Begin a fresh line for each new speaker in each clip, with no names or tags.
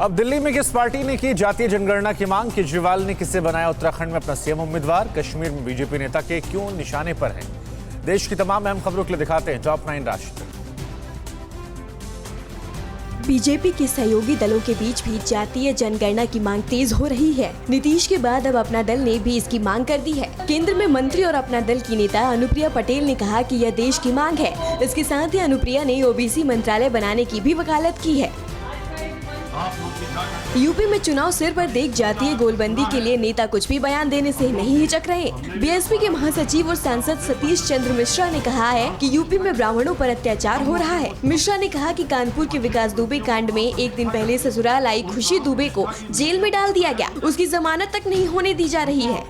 अब दिल्ली में किस पार्टी ने की जातीय जनगणना की मांग? केजरीवाल ने किसे बनाया उत्तराखंड में अपना सीएम उम्मीदवार? कश्मीर में बीजेपी नेता के क्यों निशाने पर हैं? देश की तमाम अहम खबरों के लिए दिखाते हैं टॉप 9 राष्ट्र।
बीजेपी के सहयोगी दलों के बीच भी जातीय जनगणना की मांग तेज हो रही है। नीतीश के बाद अब अपना दल ने भी इसकी मांग कर दी है। केंद्र में मंत्री और अपना दल की नेता अनुप्रिया पटेल ने कहा कि यह देश की मांग है। इसके साथ ही अनुप्रिया ने ओबीसी मंत्रालय बनाने की भी वकालत की है। यूपी में चुनाव सिर पर देख जातीय गोलबंदी के लिए नेता कुछ भी बयान देने से नहीं हिचक रहे। बीएसपी के महासचिव और सांसद सतीश चंद्र मिश्रा ने कहा है कि यूपी में ब्राह्मणों पर अत्याचार हो रहा है। मिश्रा ने कहा कि कानपुर के विकास दुबे कांड में एक दिन पहले ससुराल आई खुशी दुबे को जेल में डाल दिया गया। उसकी जमानत तक नहीं होने दी जा रही है।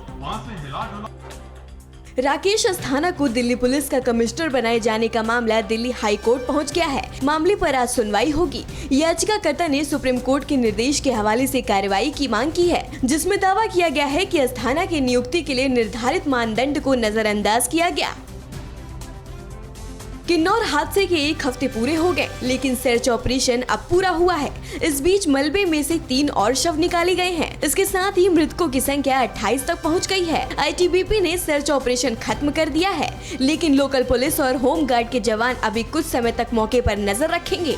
राकेश अस्थाना को दिल्ली पुलिस का कमिश्नर बनाए जाने का मामला दिल्ली हाई कोर्ट पहुंच गया है। मामले पर आज सुनवाई होगी। याचिकाकर्ता ने सुप्रीम कोर्ट के निर्देश के हवाले से कार्रवाई की मांग की है, जिसमें दावा किया गया है कि अस्थाना की नियुक्ति के लिए निर्धारित मानदंड को नजरअंदाज किया गया। किन्नौर हादसे के 1 हफ्ते पूरे हो गए, लेकिन सर्च ऑपरेशन अब पूरा हुआ है। इस बीच मलबे में से 3 और शव निकाले गए हैं। इसके साथ ही मृतकों की संख्या 28 तक पहुंच गई है। आईटीबीपी ने सर्च ऑपरेशन खत्म कर दिया है, लेकिन लोकल पुलिस और होम गार्ड के जवान अभी कुछ समय तक मौके पर नजर रखेंगे।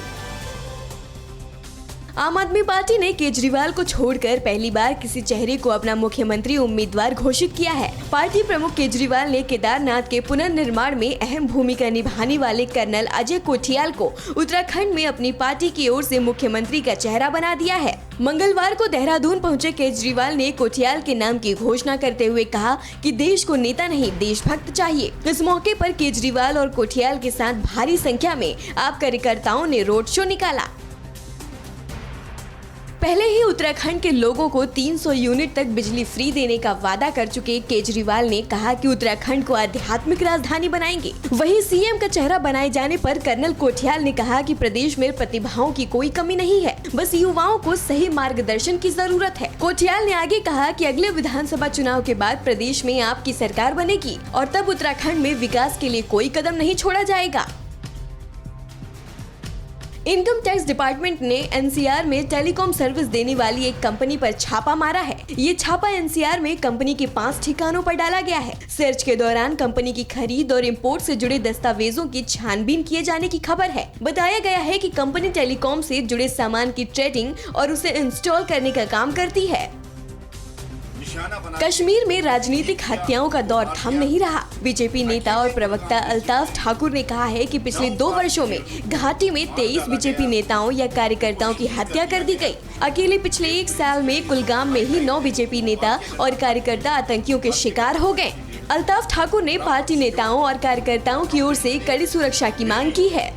आम आदमी पार्टी ने केजरीवाल को छोड़कर पहली बार किसी चेहरे को अपना मुख्यमंत्री उम्मीदवार घोषित किया है। पार्टी प्रमुख केजरीवाल ने केदारनाथ के पुनर्निर्माण में अहम भूमिका निभाने वाले कर्नल अजय कोठियाल को उत्तराखंड में अपनी पार्टी की ओर से मुख्यमंत्री का चेहरा बना दिया है। मंगलवार को देहरादून पहुंचे केजरीवाल ने कोठियाल के नाम की घोषणा करते हुए कहा कि देश को नेता नहीं देशभक्त चाहिए। इस मौके पर केजरीवाल और कोठियाल के साथ भारी संख्या में आप कार्यकर्ताओं ने रोड शो निकाला। पहले ही उत्तराखंड के लोगों को 300 यूनिट तक बिजली फ्री देने का वादा कर चुके केजरीवाल ने कहा कि उत्तराखंड को आध्यात्मिक राजधानी बनाएंगे। वहीं सीएम का चेहरा बनाए जाने पर कर्नल कोठियाल ने कहा कि प्रदेश में प्रतिभाओं की कोई कमी नहीं है, बस युवाओं को सही मार्गदर्शन की जरूरत है। कोठियाल ने आगे कहा कि अगले विधानसभा चुनाव के बाद प्रदेश में आपकी सरकार बनेगी और तब उत्तराखंड में विकास के लिए कोई कदम नहीं छोड़ा जाएगा। इनकम टैक्स डिपार्टमेंट ने एनसीआर में टेलीकॉम सर्विस देने वाली एक कंपनी पर छापा मारा है। ये छापा एनसीआर में कंपनी के 5 ठिकानों पर डाला गया है। सर्च के दौरान कंपनी की खरीद और इंपोर्ट से जुड़े दस्तावेजों की छानबीन किए जाने की खबर है। बताया गया है कि कंपनी टेलीकॉम से जुड़े सामान की ट्रेडिंग और उसे इंस्टॉल करने का काम करती है। कश्मीर में राजनीतिक हत्याओं का दौर थम नहीं रहा। बीजेपी नेता और प्रवक्ता अल्ताफ ठाकुर ने कहा है कि पिछले 2 वर्षों में घाटी में 23 बीजेपी नेताओं या कार्यकर्ताओं की हत्या कर दी गई। अकेले पिछले 1 साल में कुलगाम में ही 9 बीजेपी नेता और कार्यकर्ता आतंकियों के शिकार हो गए। अल्ताफ ठाकुर ने पार्टी नेताओं और कार्यकर्ताओं की ओर से कड़ी सुरक्षा की मांग की है।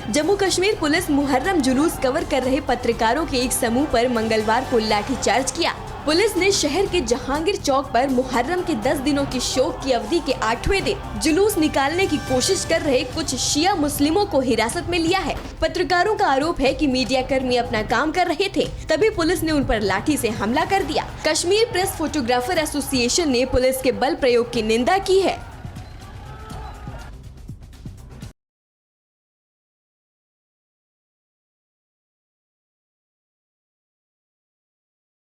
जम्मू कश्मीर पुलिस मुहर्रम जुलूस कवर कर रहे पत्रकारों के एक समूह पर मंगलवार को लाठीचार्ज किया। पुलिस ने शहर के जहांगीर चौक पर मुहर्रम के 10 दिनों की शोक की अवधि के 8वें दिन जुलूस निकालने की कोशिश कर रहे कुछ शिया मुस्लिमों को हिरासत में लिया है। पत्रकारों का आरोप है कि मीडिया कर्मी अपना काम कर रहे थे, तभी पुलिस ने उन पर लाठी से हमला कर दिया। कश्मीर प्रेस फोटोग्राफर एसोसिएशन ने पुलिस के बल प्रयोग की निंदा की है।